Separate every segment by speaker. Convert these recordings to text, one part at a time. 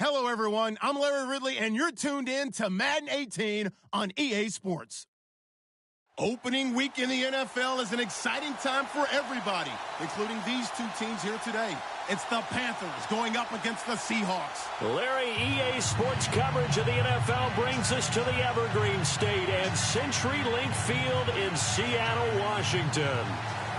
Speaker 1: Hello, everyone. I'm Larry Ridley, and you're tuned in to Madden 18 on EA Sports. Opening week in the NFL is an exciting time for everybody, including these two teams here today. It's the Panthers going up against the Seahawks.
Speaker 2: Larry, EA Sports coverage of the NFL brings us to the Evergreen State and CenturyLink Field in Seattle, Washington.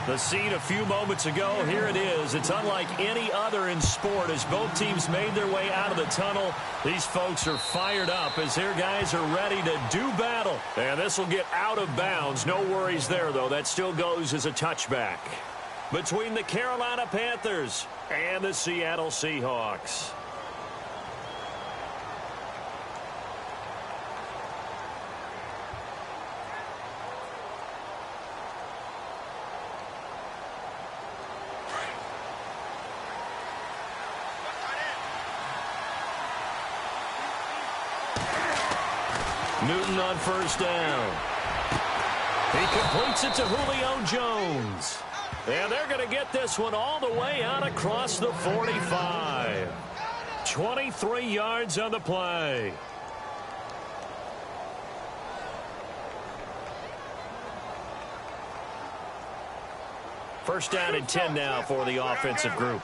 Speaker 2: The scene a few moments ago, here it is. It's unlike any other in sport as both teams made their way out of the tunnel. These folks are fired up as their guys are ready to do battle. And this will get out of bounds. No worries there, though. That still goes as a touchback. Between the Carolina Panthers and the Seattle Seahawks. Newton on first down. He completes it to Julio Jones. And they're going to get this one all the way out across the 45. 23 yards on the play. First down and 10 now for the offensive group.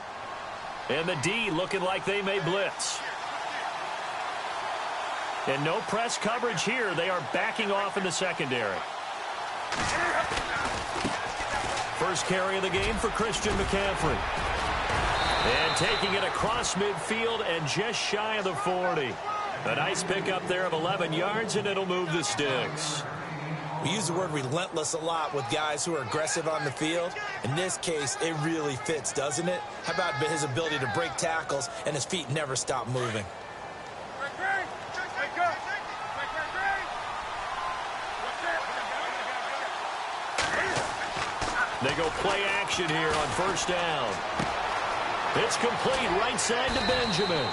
Speaker 2: And the D looking like they may blitz. And no press coverage here. They are backing off in the secondary. First carry of the game for Christian McCaffrey. And taking it across midfield and just shy of the 40. A nice pickup there of 11 yards, and it'll move the sticks.
Speaker 3: We use the word relentless a lot with guys who are aggressive on the field. In this case, it really fits, doesn't it? How about his ability to break tackles and his feet never stop moving?
Speaker 2: They go play action here on first down. It's complete right side to Benjamin.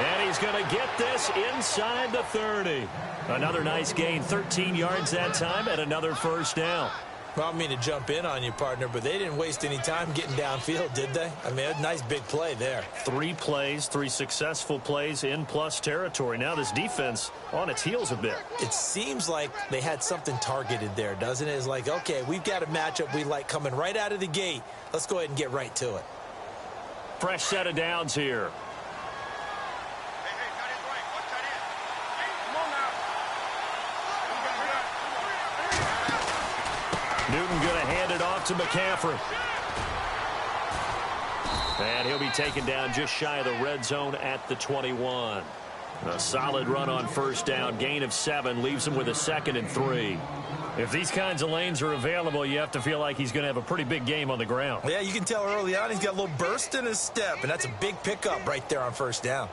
Speaker 2: And he's going to get this inside the 30. Another nice gain, 13 yards that time, and another first down.
Speaker 3: Well, I don't mean to jump in on you, partner, but they didn't waste any time getting downfield, did they? I mean, a nice big play there.
Speaker 2: 3 plays, 3 successful plays in plus territory. Now this defense on its heels a bit.
Speaker 3: It seems like they had something targeted there, doesn't it? It's like, okay, we've got a matchup we like coming right out of the gate. Let's go ahead and get right to it.
Speaker 2: Fresh set of downs here. Newton going to hand it off to McCaffrey. And he'll be taken down just shy of the red zone at the 21. A solid run on first down. Gain of 7 leaves him with a 2nd and 3. If these kinds of lanes are available, you have to feel like he's going to have a pretty big game on the ground.
Speaker 3: Yeah, you can tell early on he's got a little burst in his step, and that's a big pickup right there on first down.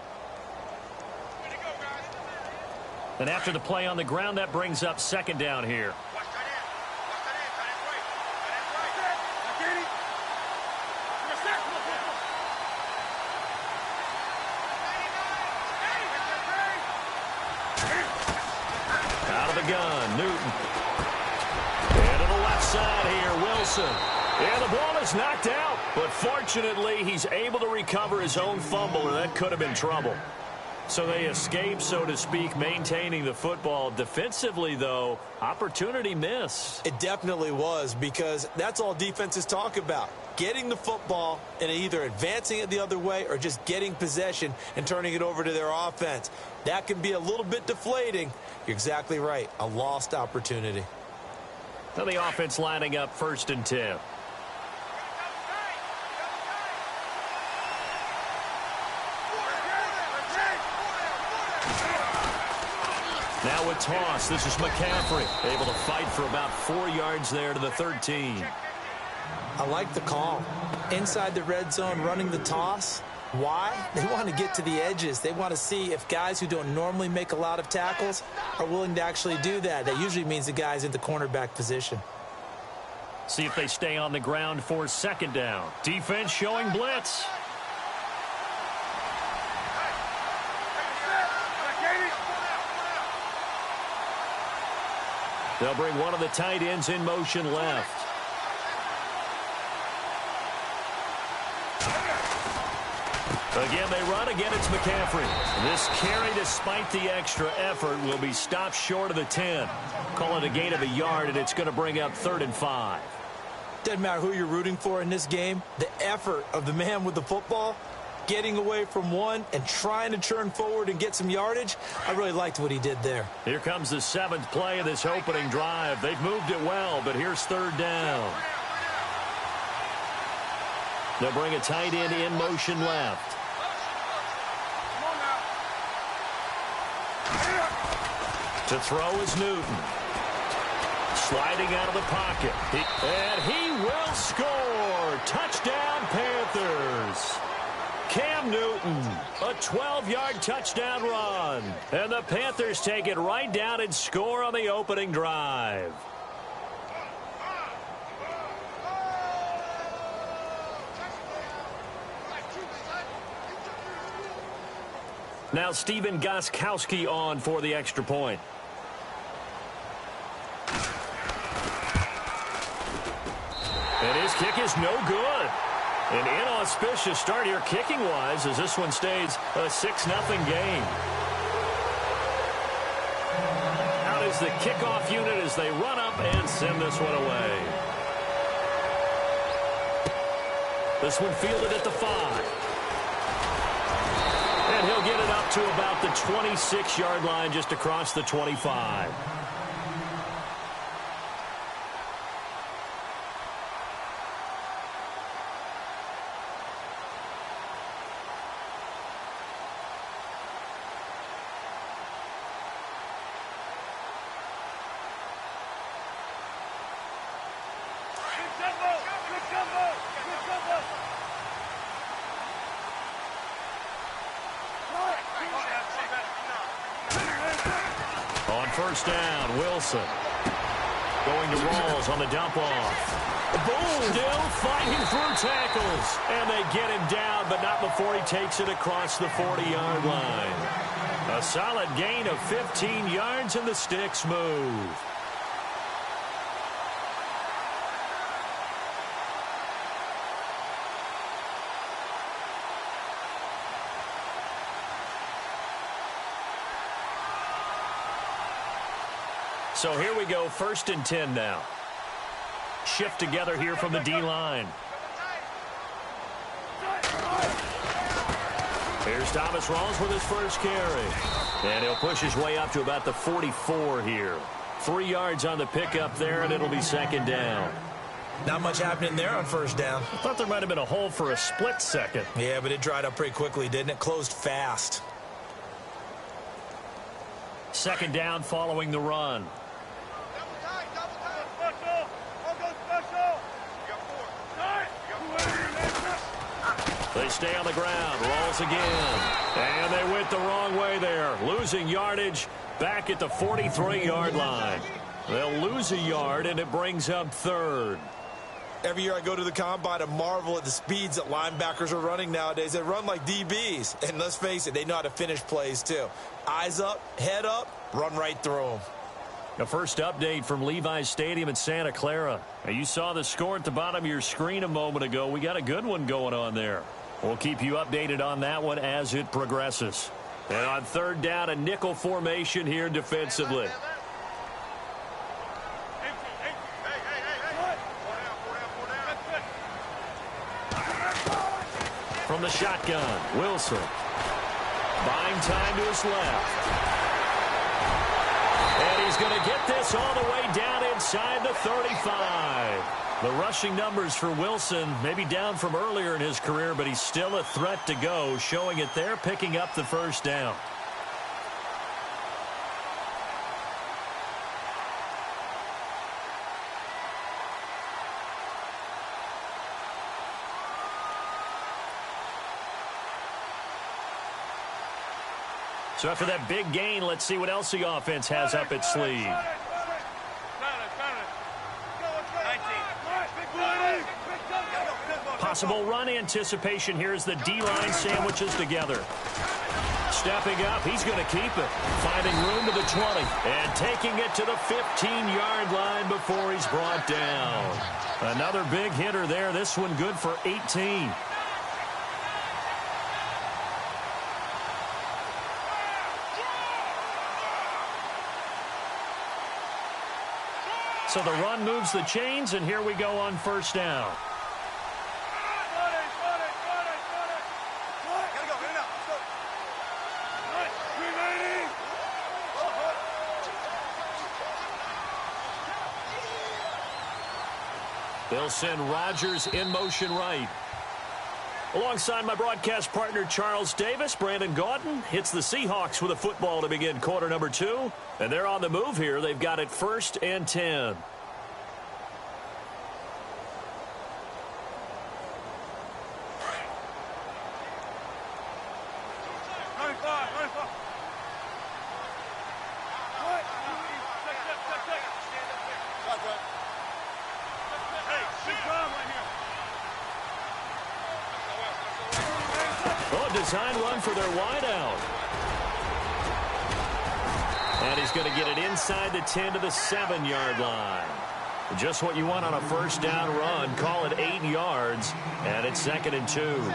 Speaker 2: And after the play on the ground, that brings up 2nd down here. Gun, Newton. And to the left side here, Wilson. And the ball is knocked out, but fortunately he's able to recover his own fumble, or that could have been trouble. So they escape, so to speak, maintaining the football. Defensively, though, opportunity miss.
Speaker 3: It definitely was, because that's all defenses talk about. Getting the football and either advancing it the other way or just getting possession and turning it over to their offense. That can be a little bit deflating. You're exactly right. A lost opportunity.
Speaker 2: Now the offense lining up 1st and 10. Now a toss. This is McCaffrey. Able to fight for about 4 yards there to the 13.
Speaker 3: I like the call. Inside the red zone, running the toss. Why? They want to get to the edges. They want to see if guys who don't normally make a lot of tackles are willing to actually do that. That usually means the guy's in the cornerback position.
Speaker 2: See if they stay on the ground for 2nd down. Defense showing blitz. They'll bring one of the tight ends in motion left. Again, they run. Again, it's McCaffrey. This carry, despite the extra effort, will be stopped short of the 10. Call it a gain of a yard, and it's going to bring up 3rd and 5.
Speaker 3: Doesn't matter who you're rooting for in this game. The effort of the man with the football, getting away from one and trying to turn forward and get some yardage, I really liked what he did there.
Speaker 2: Here comes the 7th play of this opening drive. They've moved it well, but here's 3rd down. They'll bring a tight end in motion left. To throw is Newton. Sliding out of the pocket. And he will score. Touchdown, Panthers. Cam Newton, a 12-yard touchdown run. And the Panthers take it right down and score on the opening drive. Now Steven Gostkowski on for the extra point. And his kick is no good. An inauspicious start here kicking-wise as this one stays a 6-0 game. Out is the kickoff unit as they run up and send this one away. This one fielded at the 5. And he'll get it up to about the 26-yard line just across the 25. On first down, Wilson. Going to Rawls on the dump off. Boom! Still fighting through tackles. And they get him down, but not before he takes it across the 40-yard line. A solid gain of 15 yards, and the sticks move. So here we go, 1st and 10 now. Shift together here from the D-line. Here's Thomas Rawls with his first carry. And he'll push his way up to about the 44 here. 3 yards on the pickup there, and it'll be 2nd down.
Speaker 3: Not much happening there on first down.
Speaker 2: I thought there might have been a hole for a split second.
Speaker 3: Yeah, but it dried up pretty quickly, didn't it? Closed fast.
Speaker 2: 2nd down following the run. They stay on the ground. Rolls again. And they went the wrong way there. Losing yardage back at the 43-yard line. They'll lose a yard, and it brings up 3rd.
Speaker 3: Every year I go to the combine and marvel at the speeds that linebackers are running nowadays. They run like DBs. And let's face it, they know how to finish plays too. Eyes up, head up, run right through them.
Speaker 2: The first update from Levi's Stadium in Santa Clara. Now, you saw the score at the bottom of your screen a moment ago. We got a good one going on there. We'll keep you updated on that one as it progresses. And on 3rd down, a nickel formation here defensively. From the shotgun, Wilson. Buying time to his left. And he's going to get this all the way down inside the 35. The rushing numbers for Wilson maybe down from earlier in his career, but he's still a threat to go, showing it there, picking up the 1st down. So after that big gain, let's see what else the offense has up its sleeve. Possible run anticipation here as the D-line sandwiches together. Stepping up, he's going to keep it. Finding room to the 20 and taking it to the 15-yard line before he's brought down. Another big hitter there. This one good for 18. So the run moves the chains, and here we go on first down. They'll send Rodgers in motion right. Alongside my broadcast partner, Charles Davis, Brandon Gaudin hits the Seahawks with a football to begin quarter number 2. And they're on the move here. They've got it 1st and 10. Design run for their wideout. And he's going to get it inside the 10 to the 7-yard line. Just what you want on a first down run. Call it 8 yards, and it's 2nd and 2.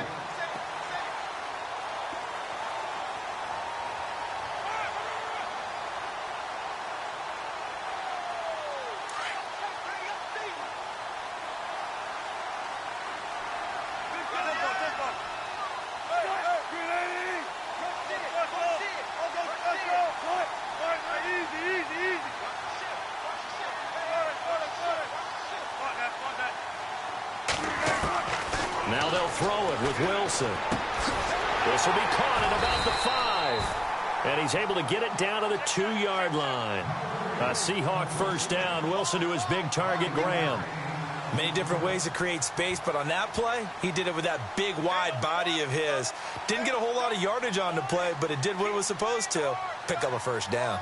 Speaker 2: Now they'll throw it with Wilson. This will be caught at about the 5. And he's able to get it down to the 2-yard line. A Seahawk first down. Wilson to his big target, Graham.
Speaker 3: Many different ways to create space, but on that play, he did it with that big, wide body of his. Didn't get a whole lot of yardage on the play, but it did what it was supposed to. Pick up a first down.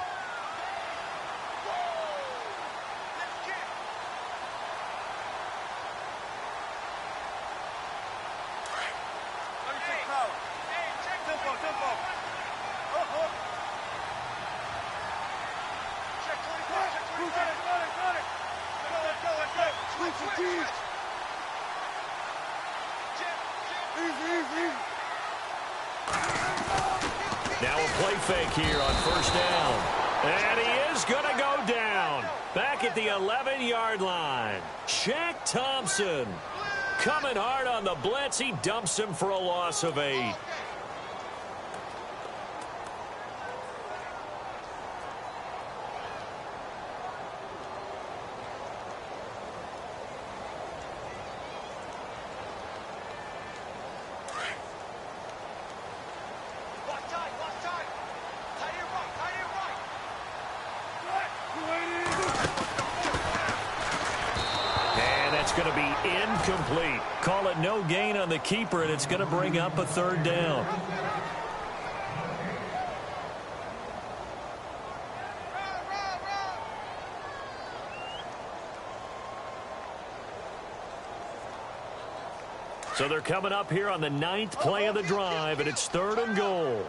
Speaker 2: Now a play fake here on first down. And he is going to go down. Back at the 11-yard line. Shaq Thompson coming hard on the blitz. He dumps him for a loss of 8. Going to be incomplete. Call it no gain on the keeper, and it's going to bring up a 3rd down. So they're coming up here on the 9th play of the drive, and it's 3rd and goal.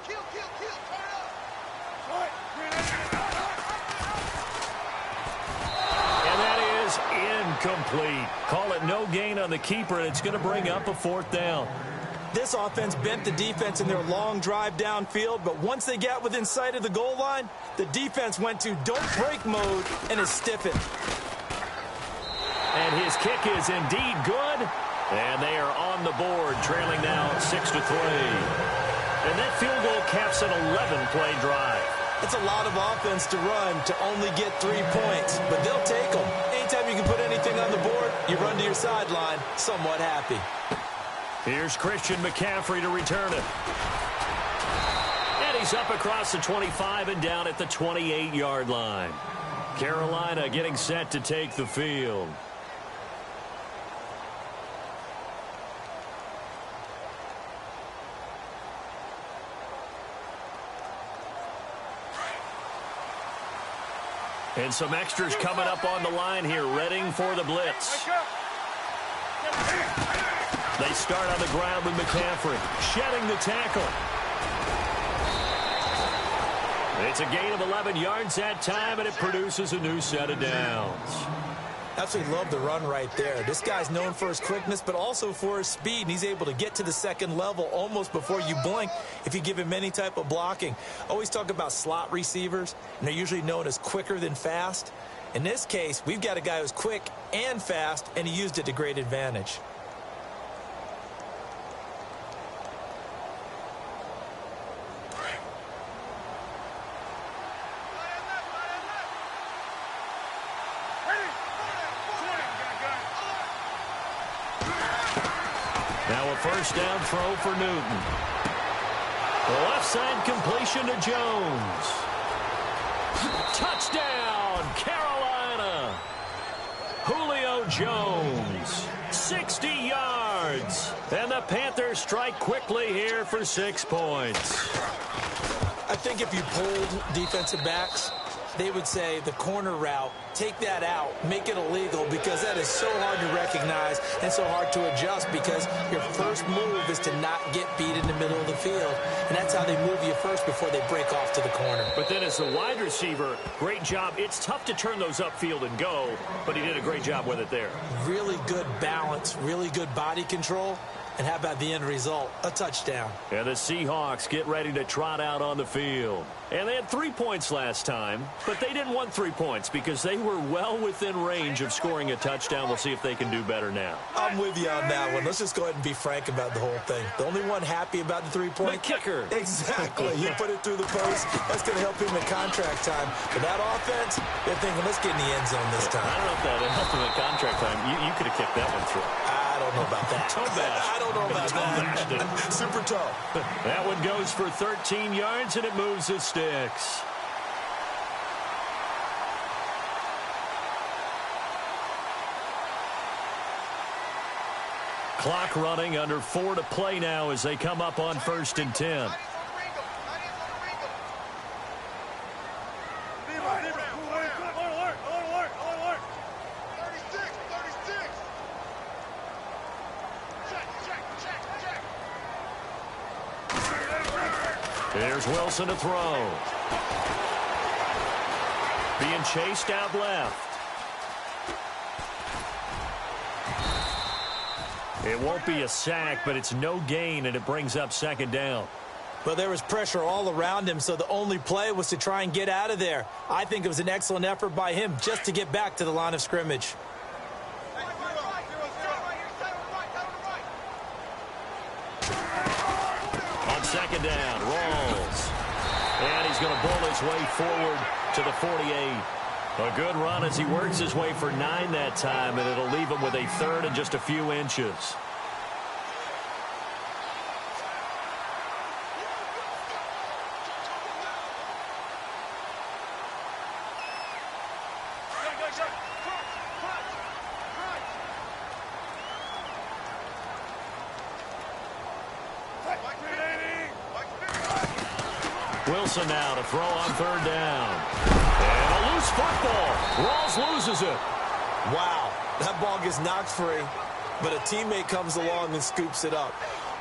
Speaker 2: Incomplete. Call it no gain on the keeper, and it's going to bring up a 4th down.
Speaker 3: This offense bent the defense in their long drive downfield, but once they got within sight of the goal line, the defense went to don't break mode and is stiffened.
Speaker 2: And his kick is indeed good, and they are on the board, trailing now 6-3. And that field goal caps an 11-play drive.
Speaker 3: It's a lot of offense to run to only get 3 points, but they'll take them. Anytime you can put anything on the board, you run to your sideline somewhat happy.
Speaker 2: Here's Christian McCaffrey to return it. And he's up across the 25 and down at the 28-yard line. Carolina getting set to take the field. And some extras coming up on the line here, readying for the blitz. They start on the ground with McCaffrey, shedding the tackle. It's a gain of 11 yards that time, and it produces a new set of downs.
Speaker 3: Absolutely love the run right there. This guy's known for his quickness, but also for his speed, and he's able to get to the second level almost before you blink if you give him any type of blocking. Always talk about slot receivers, and they're usually known as quicker than fast. In this case, we've got a guy who's quick and fast, and he used it to great advantage.
Speaker 2: Now a first down throw for Newton. The left side completion to Jones. Touchdown, Carolina. Julio Jones, 60 yards. And the Panthers strike quickly here for 6 points.
Speaker 3: I think if you polled defensive backs, they would say the corner route, take that out, make it illegal, because that is so hard to recognize and so hard to adjust, because your first move is to not get beat in the middle of the field. And that's how they move you first before they break off to the corner.
Speaker 2: But then as a wide receiver, great job. It's tough to turn those upfield and go, but he did a great job with it there.
Speaker 3: Really good balance, really good body control. And how about the end result? A touchdown.
Speaker 2: And the Seahawks get ready to trot out on the field. And they had 3 points last time, but they didn't want 3 points because they were well within range of scoring a touchdown. We'll see if they can do better now.
Speaker 3: I'm with you on that one. Let's just go ahead and be frank about the whole thing. The only one happy about the 3-point?
Speaker 2: The kicker.
Speaker 3: Exactly. He put it through the post. That's going to help him in contract time. But that offense, they're thinking, let's get in the end zone this time.
Speaker 2: I don't know if that helped him in contract time. You could have kicked that one through.
Speaker 3: I don't know about that. I don't know about that. Super tough.
Speaker 2: That one goes for 13 yards, and it moves the sticks. Clock running, under 4 to play now as they come up on 1st and 10. Here's Wilson to throw. Being chased out left. It won't be a sack, but it's no gain, and it brings up 2nd down.
Speaker 3: Well, there was pressure all around him, so the only play was to try and get out of there. I think it was an excellent effort by him just to get back to the line of scrimmage.
Speaker 2: On 2nd down, rolls. And he's going to bull his way forward to the 48. A good run as he works his way for 9 that time, and it'll leave him with a 3rd and just a few inches. Wilson now to throw on 3rd down. And a loose football. Rawls loses it.
Speaker 3: Wow, that ball gets knocked free, but a teammate comes along and scoops it up.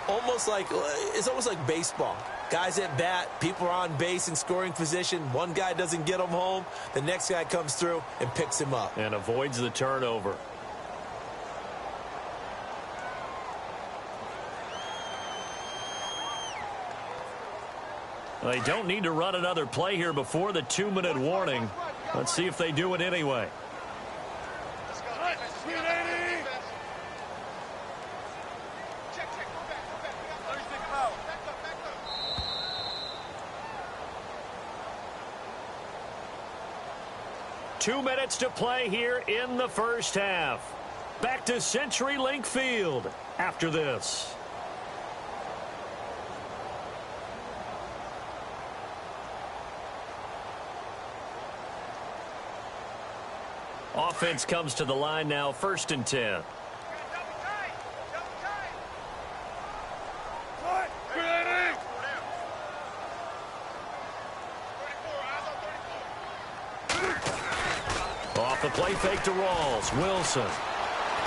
Speaker 3: It's almost like baseball. Guys at bat, people are on base in scoring position. One guy doesn't get him home. The next guy comes through and picks him up.
Speaker 2: And avoids the turnover. They don't need to run another play here before the 2-minute warning. Let's see if they do it anyway. Two minutes to play here in the first half. Back to CenturyLink Field after this. Offense comes to the line now, 1st and 10. Off the play fake to Rawls. Wilson.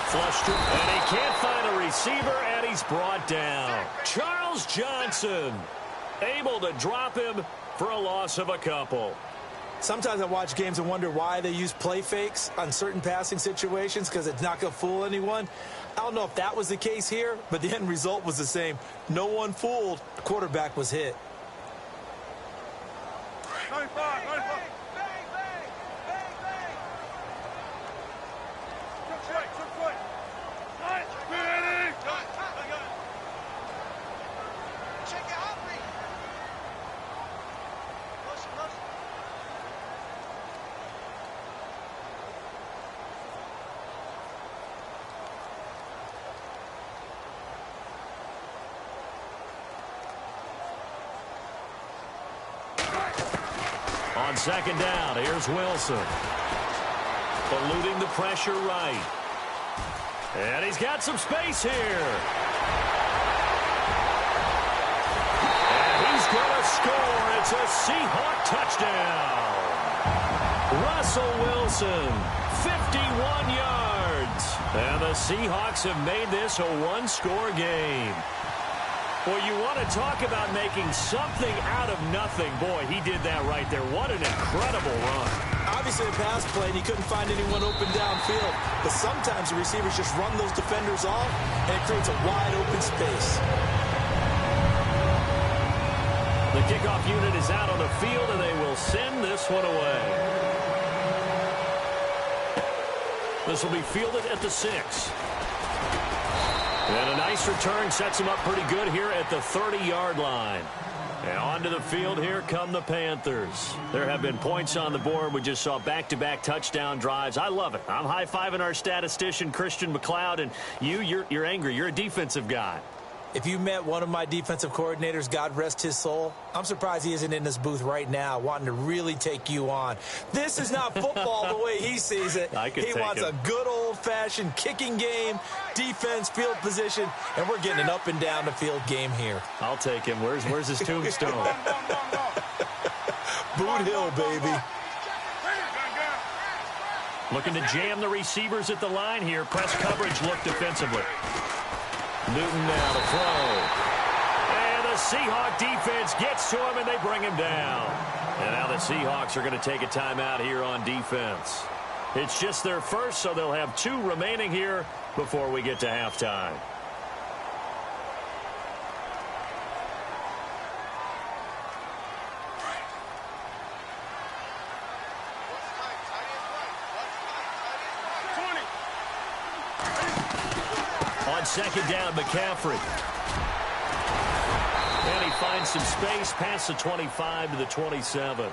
Speaker 2: Flushed it, and he can't find a receiver, and he's brought down. Charles Johnson able to drop him for a loss of a couple.
Speaker 3: Sometimes I watch games and wonder why they use play fakes on certain passing situations, because it's not going to fool anyone. I don't know if that was the case here, but the end result was the same. No one fooled. The quarterback was hit.
Speaker 4: 95.
Speaker 2: On second down, here's Wilson. Eluding the pressure right. And he's got some space here. And he's going to score. It's a Seahawk touchdown. Russell Wilson, 51 yards. And the Seahawks have made this a one-score game. Well, you want to talk about making something out of nothing. Boy, he did that right there. What an incredible run.
Speaker 3: Obviously a pass play, and he couldn't find anyone open downfield. But sometimes the receivers just run those defenders off, and it creates a wide open space.
Speaker 2: The kickoff unit is out on the field, and they will send this one away. This will be fielded at the 6. And a nice return sets him up pretty good here at the 30-yard line. And onto the field, here come the Panthers. There have been points on the board. We just saw back-to-back touchdown drives. I love it. I'm high-fiving our statistician, Christian McLeod, and you're angry. You're a defensive guy.
Speaker 3: If you met one of my defensive coordinators, God rest his soul, I'm surprised he isn't in this booth right now wanting to really take you on. This is not football the way he sees it. He wants a good old-fashioned kicking game, defense, field position, and we're getting an up-and-down-the-field game here.
Speaker 2: I'll take him. Where's his tombstone?
Speaker 3: Boot Hill, baby.
Speaker 2: Looking to jam the receivers at the line here. Press coverage look defensively. Newton now to throw. And the Seahawk defense gets to him, and they bring him down. And now the Seahawks are going to take a timeout here on defense. It's just their first, so they'll have 2 remaining here before we get to halftime. On second down, McCaffrey. And he finds some space past the 25 to the 27.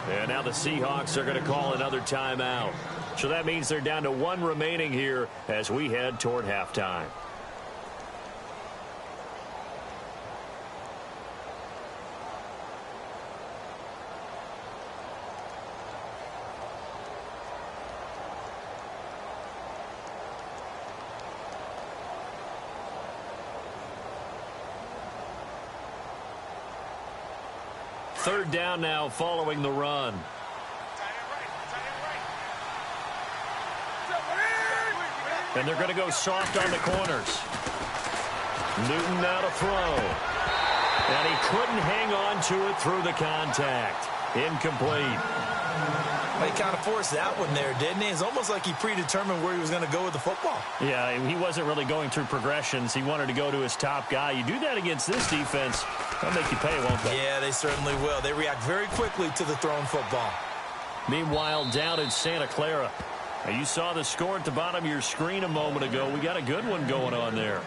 Speaker 2: And now the Seahawks are going to call another timeout. So that means they're down to 1 remaining here as we head toward halftime. Third down now following the run. And they're going to go soft on the corners. Newton now to throw. And he couldn't hang on to it through the contact. Incomplete.
Speaker 3: Well, he kind of forced that one there, didn't he? It's almost like he predetermined where he was going to go with the football.
Speaker 2: Yeah, he wasn't really going through progressions. He wanted to go to his top guy. You do that against this defense, they'll make you pay, won't they?
Speaker 3: Yeah, they certainly will. They react very quickly to the thrown football.
Speaker 2: Meanwhile, down in Santa Clara. Now, you saw the score at the bottom of your screen a moment ago. We got a good one going on there.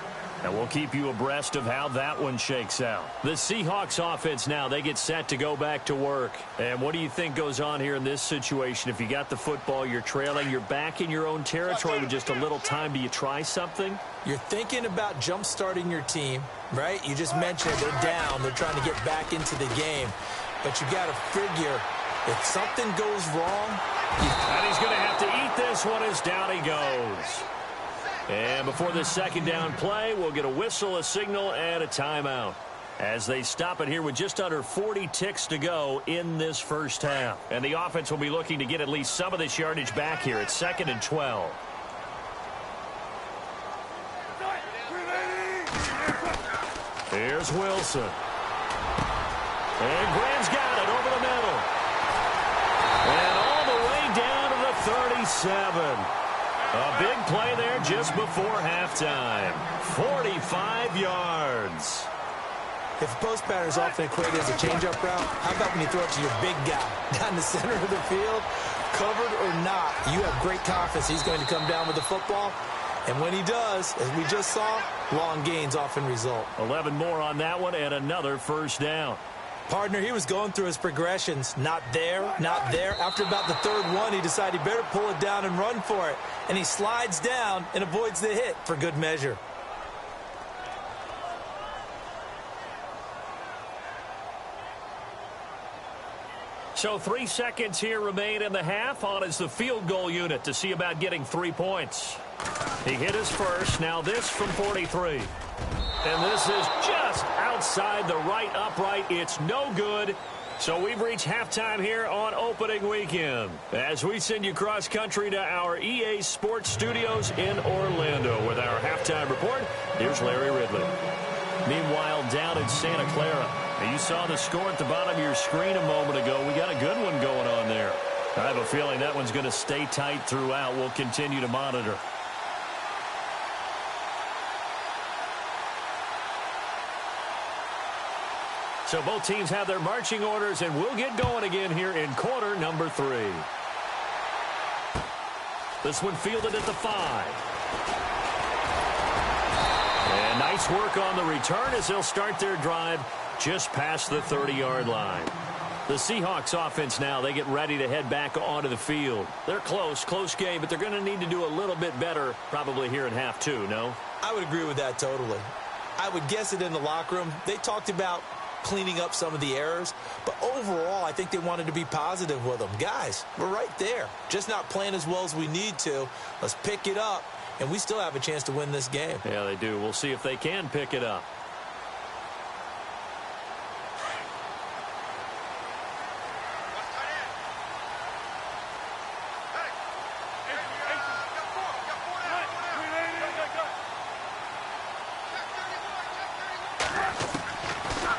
Speaker 2: And we'll keep you abreast of how that one shakes out. The Seahawks offense now, they get set to go back to work. And what do you think goes on here in this situation? If you got the football, you're trailing, you're back in your own territory with just a little time. Do you try something?
Speaker 3: You're thinking about jump-starting your team, right? You just mentioned they're down. They're trying to get back into the game. But you got to figure if something goes wrong.
Speaker 2: And he's going to have to eat this one as down he goes. And before this second down play, we'll get a whistle, a signal, and a timeout as they stop it here with just under 40 ticks to go in this first half. And the offense will be looking to get at least some of this yardage back here. It's 2nd and 12. Here's Wilson. And Graham's got it over the middle. And all the way down to the 37. A big play there just before halftime. 45 yards.
Speaker 3: If a post pattern is often equated as a change-up route, how about when you throw it to your big guy down the center of the field? Covered or not, you have great confidence he's going to come down with the football. And when he does, as we just saw, long gains often result.
Speaker 2: 11 more on that one and another first down.
Speaker 3: Partner, he was going through his progressions. Not there, not there. After about the third one, he decided he better pull it down and run for it. And he slides down and avoids the hit for good measure.
Speaker 2: So 3 seconds here remain in the half. On is the field goal unit to see about getting 3 points. He hit his first. Now this from 43. And this is just outside the right upright. It's no good. So we've reached halftime here on opening weekend. As we send you cross-country to our EA Sports Studios in Orlando with our halftime report, here's Larry Ridley. Meanwhile, down in Santa Clara, you saw the score at the bottom of your screen a moment ago. We got a good one going on there. I have a feeling that one's going to stay tight throughout. We'll continue to monitor. So both teams have their marching orders, and we'll get going again here in quarter number 3. This one fielded at the 5. And nice work on the return as they'll start their drive just past the 30-yard line. The Seahawks offense now, they get ready to head back onto the field. They're close game, but they're going to need to do a little bit better probably here in half 2, no?
Speaker 3: I would agree with that totally. I would guess it in the locker room. They talked about cleaning up some of the errors, but overall I think they wanted to be positive with them. Guys, we're right there, just not playing as well as we need to. Let's pick it up, and we still have a chance to win this game.
Speaker 2: Yeah, they do. We'll see if they can pick it up.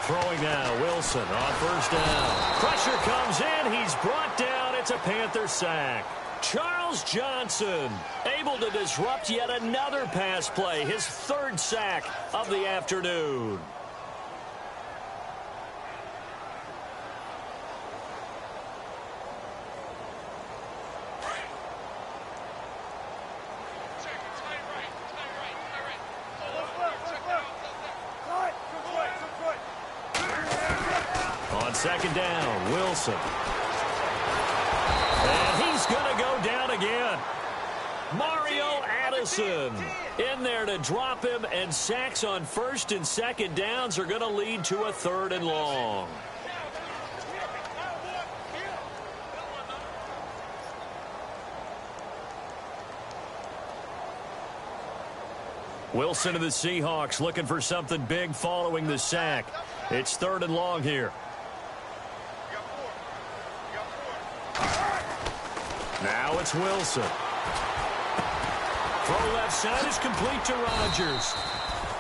Speaker 2: Throwing now, Wilson on first down. Pressure comes in. He's brought down. It's a Panther sack. Charles Johnson able to disrupt yet another pass play. His 3rd sack of the afternoon. On second down, Wilson. And he's going to go down again. Mario Addison in there to drop him, and sacks on 1st and 2nd downs are going to lead to a 3rd and long. Wilson of the Seahawks looking for something big following the sack. It's 3rd and long here. Now it's Wilson. Throw left side is complete to Rodgers.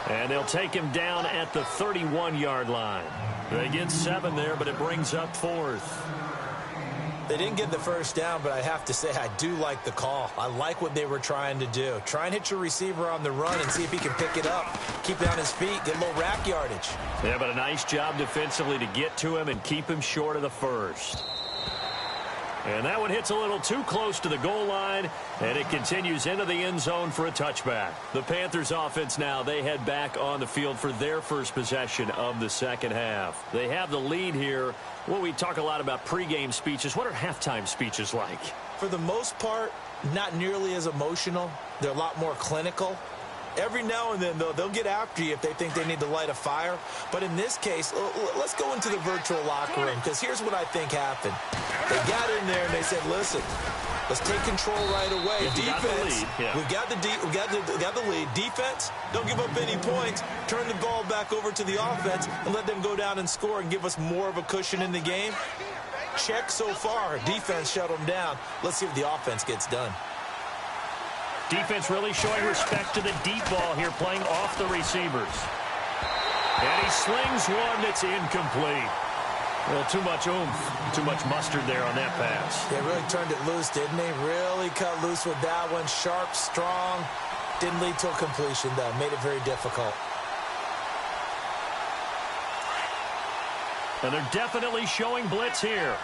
Speaker 2: And they'll take him down at the 31-yard line. They get 7 there, but it brings up 4th.
Speaker 3: They didn't get the first down, but I have to say I do like the call. I like what they were trying to do. Try and hit your receiver on the run and see if he can pick it up. Keep it on his feet, get a little rack yardage.
Speaker 2: Yeah, but a nice job defensively to get to him and keep him short of the first. And that one hits a little too close to the goal line, and it continues into the end zone for a touchback. The Panthers offense now, they head back on the field for their first possession of the second half. They have the lead here. Well, we talk a lot about pregame speeches. What are halftime speeches like?
Speaker 3: For the most part, not nearly as emotional. They're a lot more clinical. Every now and then, though, they'll get after you if they think they need to light a fire. But in this case, let's go into the virtual locker room, because here's what I think happened. They got in there and they said, listen, let's take control right away. Defense, we got the lead. Defense, don't give up any points. Turn the ball back over to the offense and let them go down and score and give us more of a cushion in the game. Check so far. Defense shut them down. Let's see if the offense gets done.
Speaker 2: Defense really showing respect to the deep ball here, playing off the receivers. And he slings one that's incomplete. Well, too much oomph, too much mustard there on that pass.
Speaker 3: They really turned it loose, didn't they? Really cut loose with that one. Sharp, strong. Didn't lead to a completion, though. Made it very difficult.
Speaker 2: And they're definitely showing blitz here.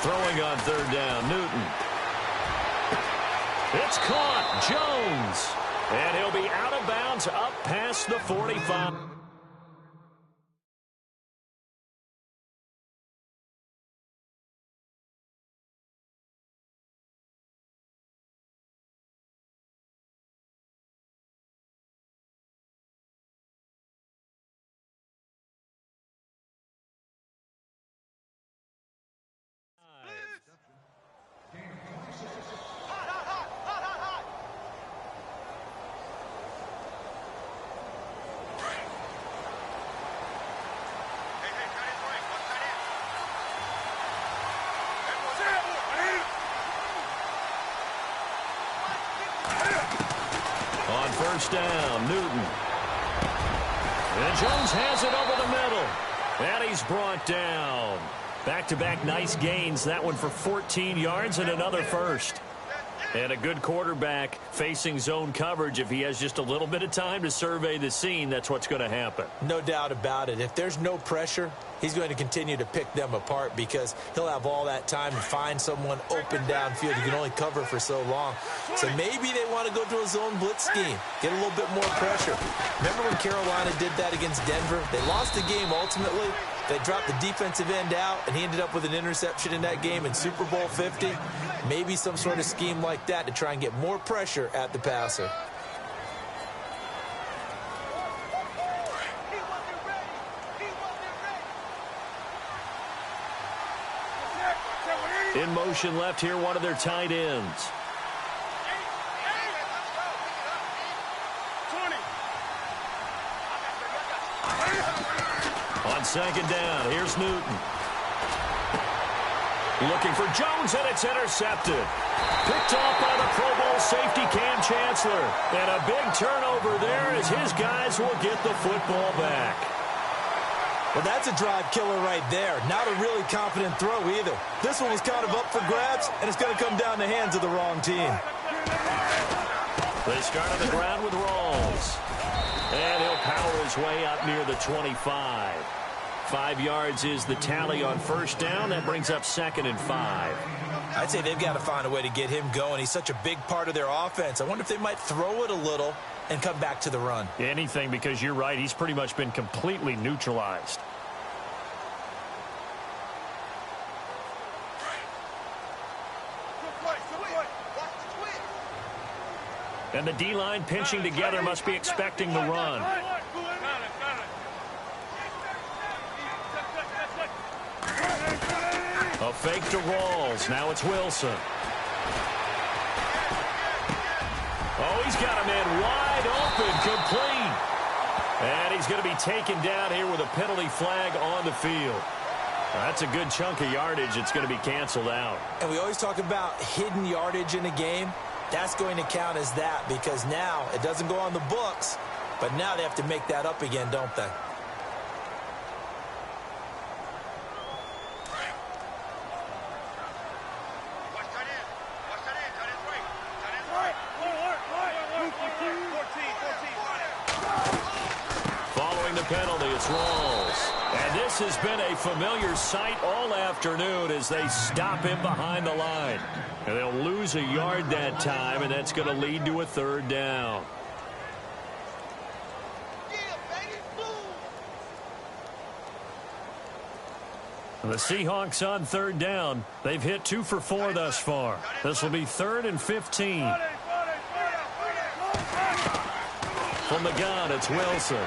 Speaker 2: Throwing on third down, Newton. It's caught, Jones. And he'll be out of bounds up past the 45. first down. Newton. And Jones has it over the middle. And he's brought down. Back-to-back nice gains. That one for 14 yards and another first. And a good quarterback facing zone coverage. If he has just a little bit of time to survey the scene, that's what's going to happen.
Speaker 3: No doubt about it. If there's no pressure, he's going to continue to pick them apart because he'll have all that time to find someone open downfield. You can only cover for so long. So maybe they want to go to a zone blitz scheme, get a little bit more pressure. Remember when Carolina did that against Denver? They lost the game ultimately. They dropped the defensive end out, and he ended up with an interception in that game in Super Bowl 50. Maybe some sort of scheme like that to try and get more pressure at the passer.
Speaker 2: In motion left here, one of their tight ends. On second down, here's Newton. Looking for Jones, and it's intercepted. Picked off by the Pro Bowl safety Cam Chancellor. And a big turnover there as his guys will get the football back.
Speaker 3: Well, that's a drive killer right there. Not a really confident throw either. This one was kind of up for grabs, and it's going to come down the hands of the wrong team.
Speaker 2: They start on the ground with Rawls. And he'll power his way up near the 25. 5 yards is the tally on first down. That brings up 2nd and 5.
Speaker 3: I'd say they've got to find a way to get him going. He's such a big part of their offense. I wonder if they might throw it a little and come back to the run.
Speaker 2: Anything, because you're right. He's pretty much been completely neutralized. And the D-line pinching together must be expecting the run. A fake to Rawls. Now it's Wilson. Oh, he's got a man wide open, complete. And he's going to be taken down here with a penalty flag on the field. That's a good chunk of yardage. It's going to be canceled out.
Speaker 3: And we always talk about hidden yardage in a game. That's going to count as that because now it doesn't go on the books, but now they have to make that up again, don't they?
Speaker 2: Following the penalty, it's Rawls. And this has been a familiar sight all afternoon as they stop him behind the line. And they'll lose a yard that time, and that's going to lead to a 3rd down. The Seahawks on 3rd down. They've hit 2 for 4 thus far. This will be 3rd and 15. From the gun, it's Wilson.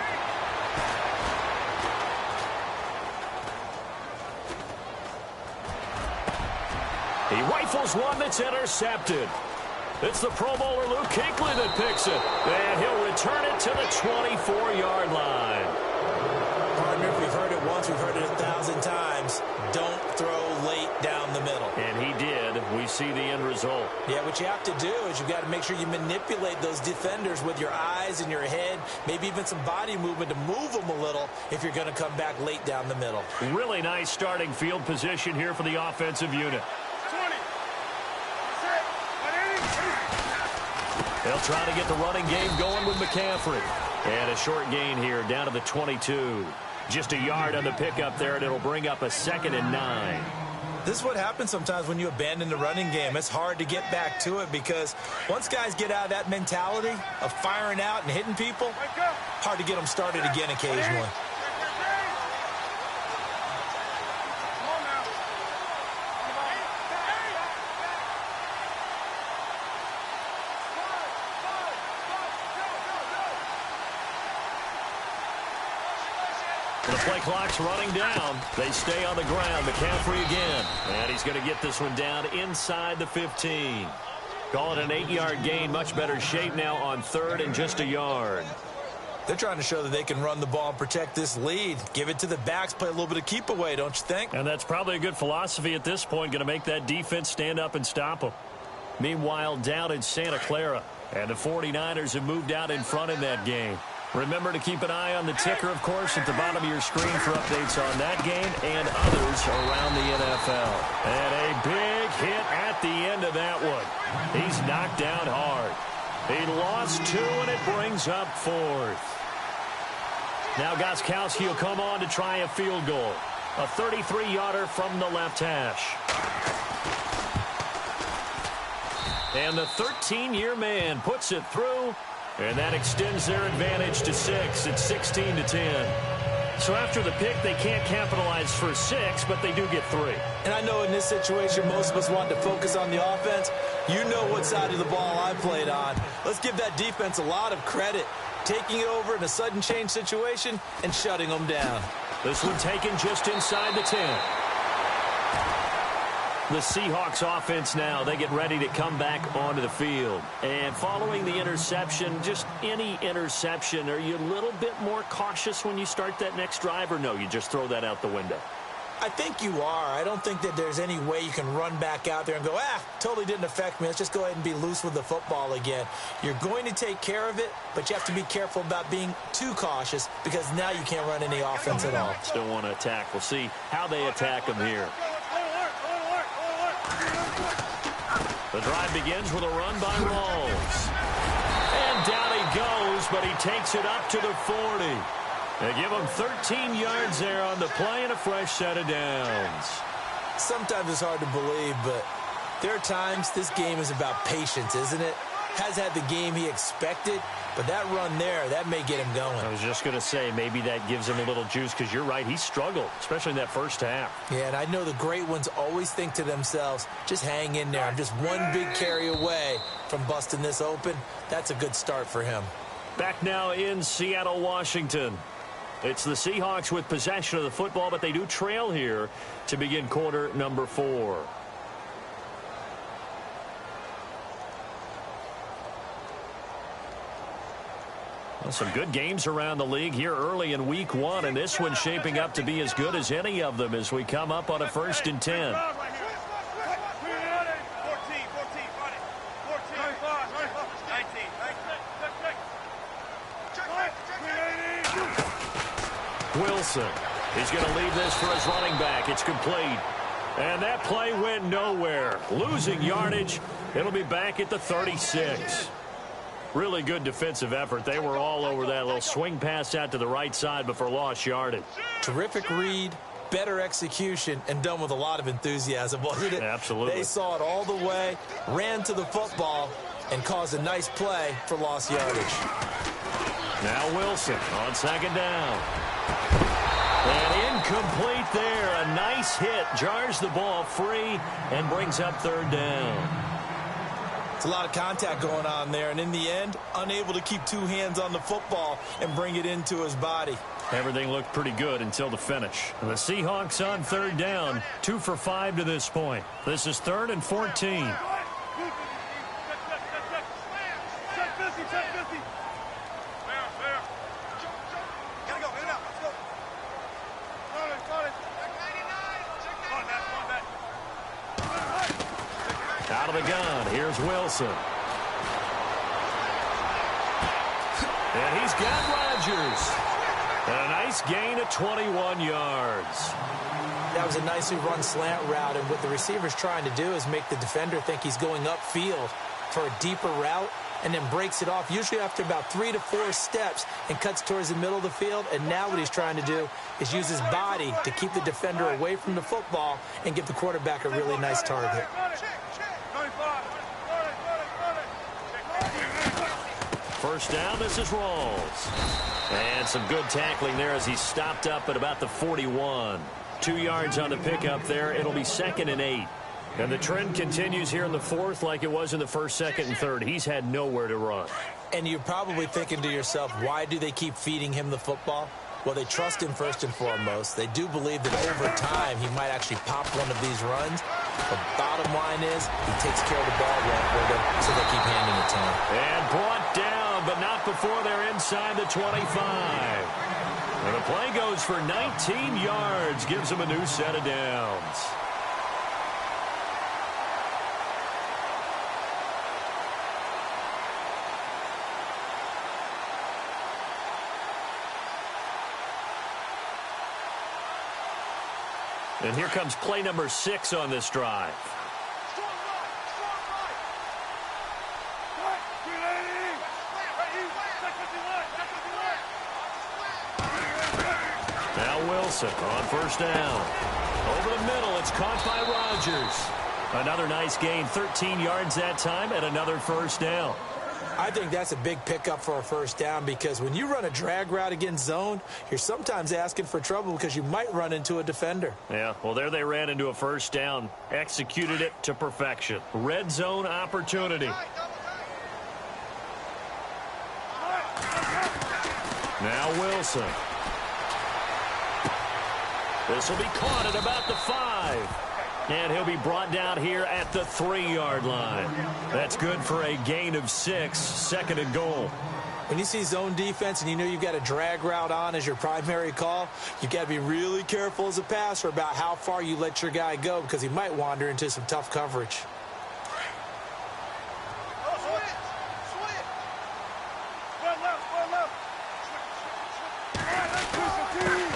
Speaker 2: He rifles one that's intercepted. It's the Pro Bowler Luke Kuechly that picks it. And he'll return it to the 24-yard line.
Speaker 3: Partner, we've heard it once, we've heard it 1,000 times. Don't throw late down the middle.
Speaker 2: And he did. We see the end result.
Speaker 3: Yeah, what you have to do is you've got to make sure you manipulate those defenders with your eyes and your head, maybe even some body movement to move them a little if you're going to come back late down the middle.
Speaker 2: Really nice starting field position here for the offensive unit. They'll try to get the running game going with McCaffrey. And a short gain here down to the 22. Just a yard on the pickup there, and it'll bring up a 2nd and 9.
Speaker 3: This is what happens sometimes when you abandon the running game. It's hard to get back to it because once guys get out of that mentality of firing out and hitting people, hard to get them started again occasionally.
Speaker 2: The play clock's running down. They stay on the ground. McCaffrey again. And he's going to get this one down inside the 15. Call it an 8-yard gain. Much better shape now on 3rd and just a yard.
Speaker 3: They're trying to show that they can run the ball and protect this lead. Give it to the backs, play a little bit of keep away, don't you think?
Speaker 2: And that's probably a good philosophy at this point. Going to make that defense stand up and stop them. Meanwhile, down in Santa Clara. And the 49ers have moved out in front in that game. Remember to keep an eye on the ticker, of course, at the bottom of your screen for updates on that game and others around the NFL. And a big hit at the end of that one. He's knocked down hard. He lost 2, and it brings up 4th. Now Gostkowski will come on to try a field goal. A 33-yarder from the left hash. And the 13-year man puts it through, and that extends their advantage to 6. It's 16-10. So after the pick, they can't capitalize for 6, but they do get 3.
Speaker 3: And I know in this situation, most of us want to focus on the offense. You know what side of the ball I played on. Let's give that defense a lot of credit, taking it over in a sudden change situation and shutting them down.
Speaker 2: This one taken just inside the 10. The Seahawks offense now, they get ready to come back onto the field. And following the interception, just any interception, are you a little bit more cautious when you start that next drive, or no, you just throw that out the window?
Speaker 3: I think you are. I don't think that there's any way you can run back out there and go, totally didn't affect me. Let's just go ahead and be loose with the football again. You're going to take care of it, but you have to be careful about being too cautious because now you can't run any offense at all.
Speaker 2: Still want to attack. We'll see how they attack him here. The drive begins with a run by Rawls. And down he goes, but he takes it up to the 40. They give him 13 yards there on the play and a fresh set of downs.
Speaker 3: Sometimes it's hard to believe, but there are times this game is about patience, isn't it? Has had the game he expected, but that run there, that may get him going.
Speaker 2: I was just going to say, maybe that gives him a little juice because you're right, he struggled, especially in that first half.
Speaker 3: Yeah, and I know the great ones always think to themselves, just hang in there. I'm just one big carry away from busting this open. That's a good start for him.
Speaker 2: Back now in Seattle, Washington. It's the Seahawks with possession of the football, but they do trail here to begin quarter number 4. Well, some good games around the league here early in week 1, and this one's shaping up to be as good as any of them as we come up on a 1st and 10. Wilson. He's going to leave this for his running back. It's complete. And that play went nowhere. Losing yardage. It'll be back at the 36. Really good defensive effort. They were all over that little swing pass out to the right side before lost yardage.
Speaker 3: Terrific read, better execution, and done with a lot of enthusiasm, wasn't it?
Speaker 2: Absolutely.
Speaker 3: They saw it all the way, ran to the football, and caused a nice play for lost yardage.
Speaker 2: Now Wilson on 2nd down. And incomplete there. A nice hit. Jars the ball free and brings up 3rd down.
Speaker 3: It's a lot of contact going on there, and in the end, unable to keep 2 hands on the football and bring it into his body.
Speaker 2: Everything looked pretty good until the finish. The Seahawks on 3rd down, 2 for 5 to this point. This is 3rd and 14. Out of the gun, here's Wilson. And he's got Rodgers. And a nice gain of 21 yards.
Speaker 3: That was a nicely run slant route, and what the receiver's trying to do is make the defender think he's going upfield for a deeper route, and then breaks it off, usually after about 3 to 4 steps, and cuts towards the middle of the field. And now what he's trying to do is use his body to keep the defender away from the football and give the quarterback a really nice target.
Speaker 2: First down, this is Rawls. And some good tackling there as he stopped up at about the 41. 2 yards on the pickup there. It'll be 2nd and 8. And the trend continues here in the 4th like it was in the 1st, 2nd, and 3rd. He's had nowhere to run.
Speaker 3: And you're probably thinking to yourself, why do they keep feeding him the football? Well, they trust him first and foremost. They do believe that over time he might actually pop one of these runs. The bottom line is he takes care of the ball well for them, so they keep handing it to him.
Speaker 2: And brought down, but not before they're inside the 25. And the play goes for 19 yards, gives him a new set of downs. And here comes play number 6 on this drive. Now Wilson on first down. Over the middle, it's caught by Rodgers. Another nice gain, 13 yards that time, and another first down.
Speaker 3: I think that's a big pickup for a first down because when you run a drag route against zone, you're sometimes asking for trouble because you might run into a defender.
Speaker 2: Yeah, well, there they ran into a first down, executed it to perfection. Red zone opportunity. Now Wilson. This will be caught at about the 5. And he'll be brought down here at the 3-yard line. That's good for a gain of 6, second and goal.
Speaker 3: When you see zone defense and you know you've got a drag route on as your primary call, you've got to be really careful as a passer about how far you let your guy go because he might wander into some tough coverage.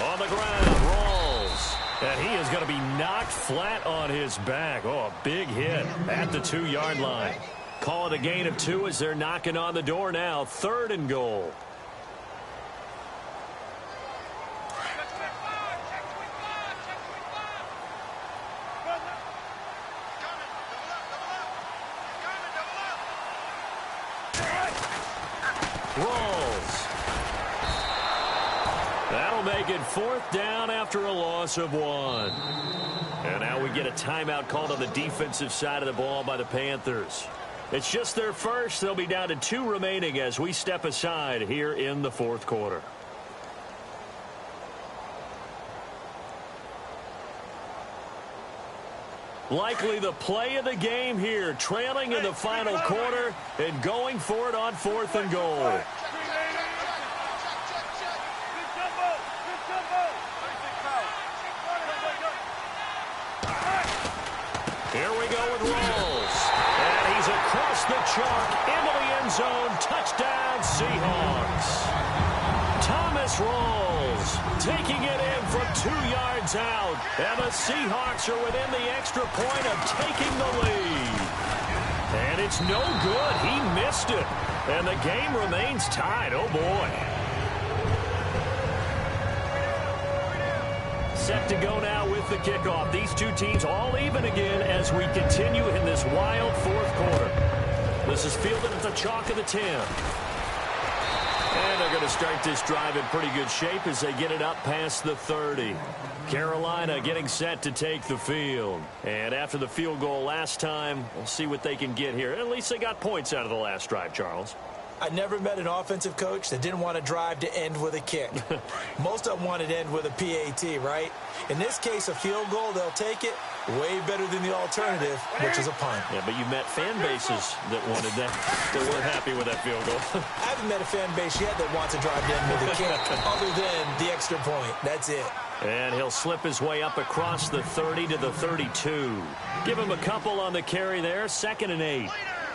Speaker 2: On the ground, rolls. And he is going to be knocked flat on his back. Oh, a big hit at the 2-yard line. Call it a gain of 2 as they're knocking on the door now. 3rd and goal. Rolls. That'll make it 4th down after a loss of 1. And now we get a timeout called on the defensive side of the ball by the Panthers. It's just their first. They'll be down to 2 remaining as we step aside here in the 4th quarter. Likely the play of the game here, trailing in the final quarter and going for it on 4th and goal. Here we go with Rolls. And he's across the chalk into the end zone. Touchdown, Seahawks. Thomas Rolls taking it in from 2 yards out. And the Seahawks are within the extra point of taking the lead. And it's no good. He missed it. And the game remains tied. Oh, boy. Set to go now with the kickoff. These two teams all even again as we continue in this wild 4th quarter. This is fielded at the chalk of the 10. And they're going to start this drive in pretty good shape as they get it up past the 30. Carolina getting set to take the field. And after the field goal last time, we'll see what they can get here. At least they got points out of the last drive, Charles.
Speaker 3: I never met an offensive coach that didn't want to drive to end with a kick. Most of them wanted to end with a PAT, right? In this case, a field goal, they'll take it. Way better than the alternative, which is a punt.
Speaker 2: Yeah, but you met fan bases that wanted that, that weren't happy with that field goal.
Speaker 3: I haven't met a fan base yet that wants to drive to end with a kick other than the extra point. That's it.
Speaker 2: And he'll slip his way up across the 30 to the 32. Give him a couple on the carry there. 2nd and 8.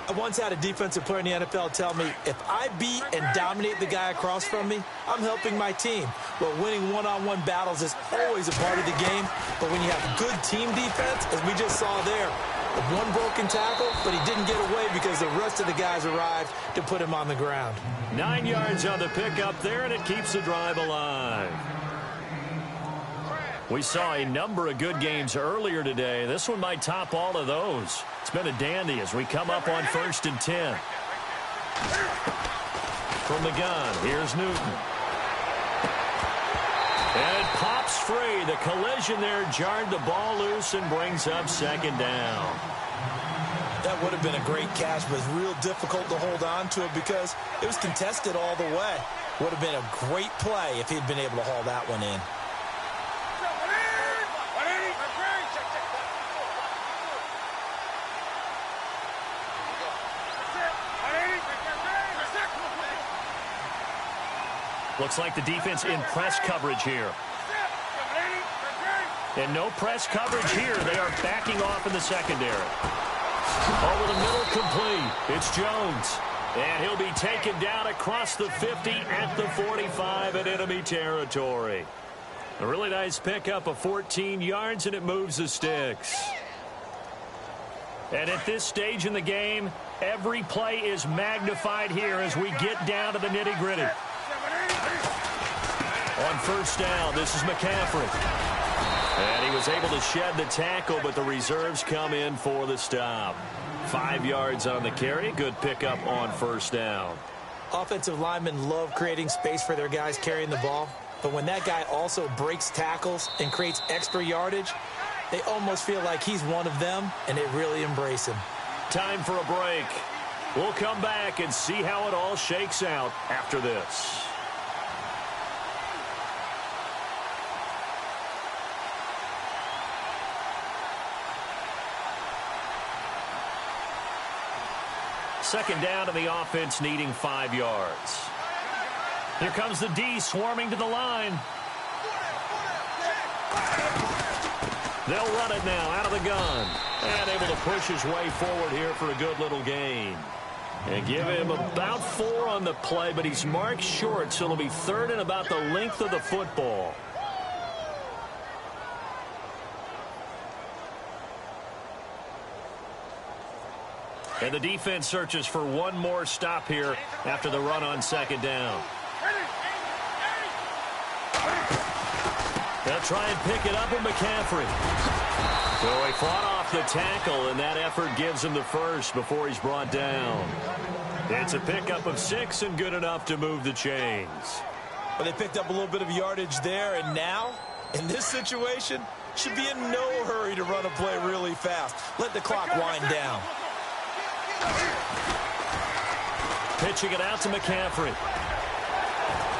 Speaker 3: I once had a defensive player in the NFL tell me, if I beat and dominate the guy across from me, I'm helping my team. Well, winning one-on-one battles is always a part of the game, but when you have good team defense, as we just saw there, one broken tackle, but he didn't get away because the rest of the guys arrived to put him on the ground.
Speaker 2: 9 yards on the pickup there, and it keeps the drive alive. We saw a number of good games earlier today. This one might top all of those. It's been a dandy as we come up on 1st and 10. From the gun, here's Newton. And it pops free. The collision there jarred the ball loose and brings up 2nd down.
Speaker 3: That would have been a great catch, but it's real difficult to hold on to it because it was contested all the way. Would have been a great play if he'd been able to haul that one in.
Speaker 2: Looks like the defense in press coverage here. And no press coverage here. They are backing off in the secondary. Over the middle, complete. It's Jones. And he'll be taken down across the 50 at the 45 in enemy territory. A really nice pickup of 14 yards, and it moves the sticks. And at this stage in the game, every play is magnified here as we get down to the nitty-gritty. On first down, this is McCaffrey. And he was able to shed the tackle, but the reserves come in for the stop. 5 yards on the carry. Good pickup on first down.
Speaker 3: Offensive linemen love creating space for their guys carrying the ball. But when that guy also breaks tackles and creates extra yardage, they almost feel like he's one of them, and they really embrace him.
Speaker 2: Time for a break. We'll come back and see how it all shakes out after this. Second down, and the offense needing 5 yards. Here comes the D swarming to the line. They'll run it now out of the gun. And able to push his way forward here for a good little gain. And give him about 4 on the play, but he's marked short, so it'll be third and about the length of the football. And the defense searches for one more stop here after the run on second down. They'll try and pick it up with McCaffrey. So he fought off the tackle, and that effort gives him the first before he's brought down. It's a pickup of 6 and good enough to move the chains.
Speaker 3: But they picked up a little bit of yardage there, and now, in this situation, should be in no hurry to run a play really fast. Let the clock wind down.
Speaker 2: Pitching it out to McCaffrey.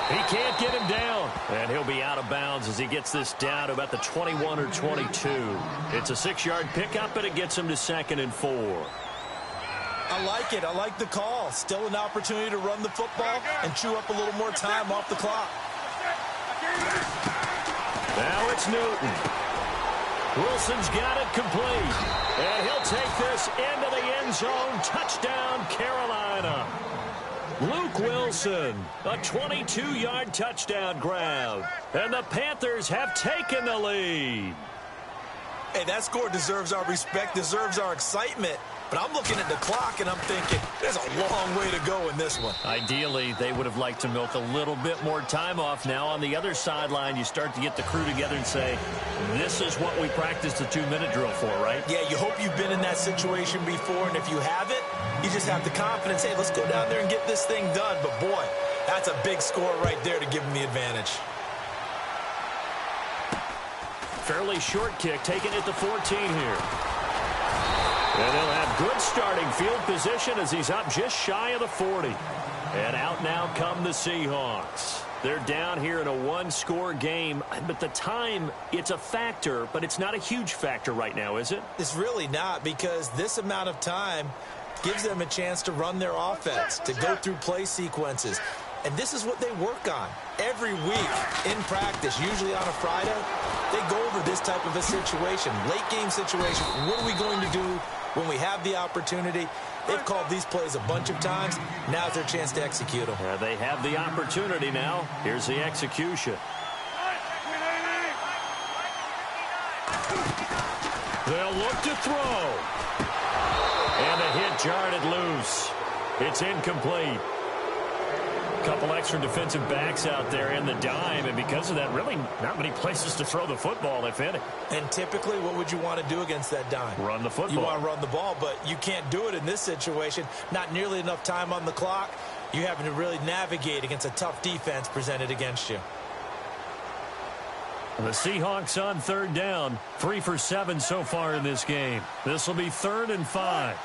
Speaker 2: He can't get him down, and he'll be out of bounds as he gets this down to about the 21 or 22. It's a 6-yard pickup, and it gets him to 2nd and 4.
Speaker 3: I like it. I like the call. Still an opportunity to run the football and chew up a little more time off the clock.
Speaker 2: Now it's Newton. Wilson's got it complete. And he'll take this into the end zone. Touchdown, Carolina. Luke Wilson, a 22-yard touchdown grab. And the Panthers have taken the lead.
Speaker 3: Hey, that score deserves our respect, deserves our excitement. But I'm looking at the clock, and I'm thinking, there's a long way to go in this one.
Speaker 2: Ideally, they would have liked to milk a little bit more time off. Now, on the other sideline, you start to get the crew together and say, this is what we practiced the 2-minute drill for, right?
Speaker 3: Yeah, you hope you've been in that situation before, and if you haven't, you just have the confidence, hey, let's go down there and get this thing done. But, boy, that's a big score right there to give them the advantage.
Speaker 2: Fairly short kick, taken at the 14 here. And they'll have good starting field position as he's up just shy of the 40. And out now come the Seahawks. They're down here in a 1-score game, but the time, it's a factor, but it's not a huge factor right now, is it?
Speaker 3: It's really not, because this amount of time gives them a chance to run their offense, to go through play sequences. And this is what they work on every week in practice, usually on a Friday. They go over this type of a situation, late game situation. What are we going to do when we have the opportunity? They've called these plays a bunch of times. Now's their chance to execute them.
Speaker 2: They have the opportunity now. Here's the execution. They'll look to throw. And the hit jarred it loose. It's incomplete. Couple extra defensive backs out there in the dime, and because of that, really not many places to throw the football, if any.
Speaker 3: And typically, what would you want to do against that dime?
Speaker 2: Run the football.
Speaker 3: You want to run the ball, but you can't do it in this situation. Not nearly enough time on the clock. You're having to really navigate against a tough defense presented against you.
Speaker 2: The Seahawks on third down. 3 for 7 so far in this game. This will be 3rd and 5.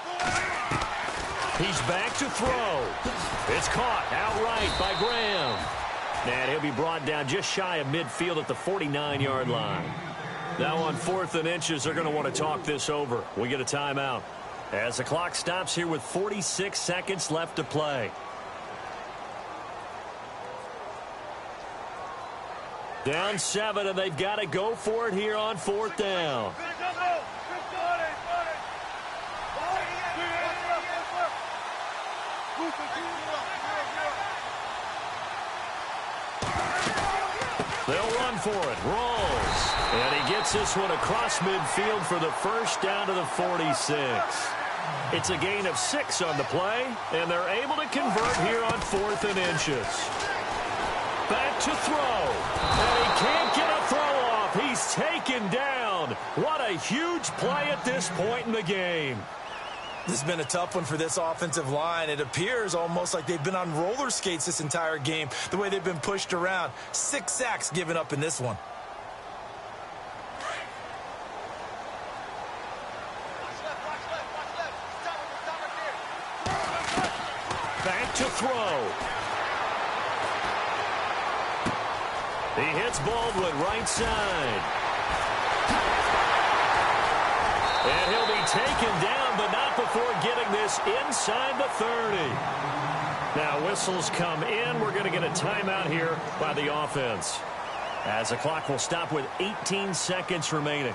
Speaker 2: He's back to throw. It's caught outright by Graham. And he'll be brought down just shy of midfield at the 49-yard line. Now on 4th and inches, they're going to want to talk this over. We get a timeout as the clock stops here with 46 seconds left to play. Down 7, and they've got to go for it here on 4th down. They'll run for it. Rolls. And he gets this one across midfield for the first down to the 46. It's a gain of 6 on the play, and they're able to convert here on 4th and inches. Back to throw. And he can't get a throw off. He's taken down. What a huge play at this point in the game.
Speaker 3: This has been a tough one for this offensive line. It appears almost like they've been on roller skates this entire game, the way they've been pushed around. 6 sacks given up in this one.
Speaker 2: Back to throw. He hits Baldwin right side. And he'll be taken down, but not before getting this inside the 30. Now whistles come in. We're going to get a timeout here by the offense, as the clock will stop with 18 seconds remaining.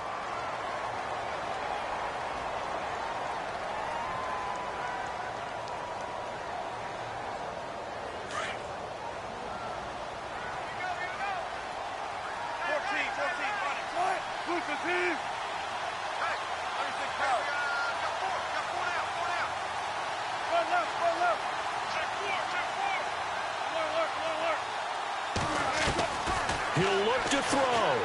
Speaker 2: He'll look to throw.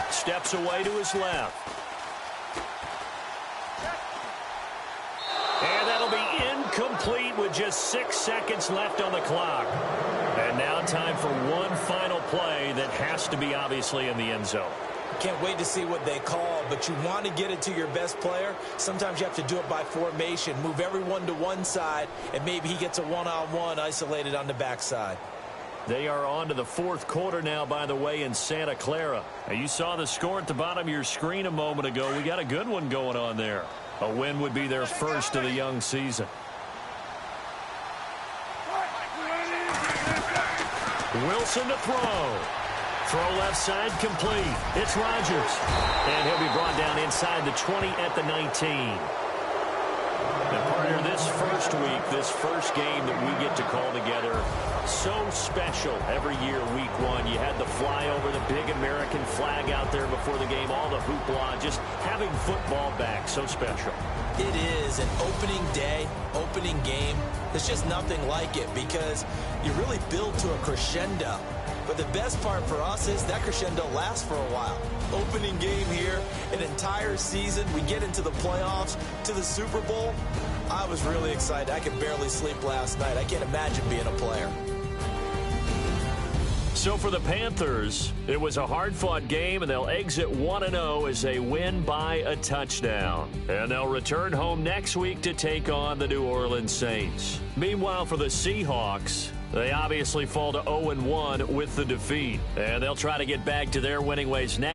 Speaker 2: Steps away to his left. And that'll be incomplete with just 6 seconds left on the clock. And now time for one final play that has to be obviously in the end zone.
Speaker 3: Can't wait to see what they call, but you want to get it to your best player. Sometimes you have to do it by formation. Move everyone to one side, and maybe he gets a one-on-one isolated on the backside.
Speaker 2: They are on to the 4th quarter now, by the way, in Santa Clara. Now, you saw the score at the bottom of your screen a moment ago. We got a good one going on there. A win would be their first of the young season. Wilson to throw. Throw left side complete. It's Rodgers. And he'll be brought down inside the 20 at the 19. And partner, this first week, this first game that we get to call together, so special every year, week 1. You had the flyover, the big American flag out there before the game, all the hoopla, just having football back, so special.
Speaker 3: It is an opening day, opening game. There's just nothing like it because you really build to a crescendo. But the best part for us is that crescendo lasts for a while. Opening game here, an entire season. We get into the playoffs, to the Super Bowl. I was really excited. I could barely sleep last night. I can't imagine being a player.
Speaker 2: So for the Panthers, it was a hard-fought game, and they'll exit 1-0 as they win by a touchdown. And they'll return home next week to take on the New Orleans Saints. Meanwhile, for the Seahawks, they obviously fall to 0-1 with the defeat. And they'll try to get back to their winning ways next.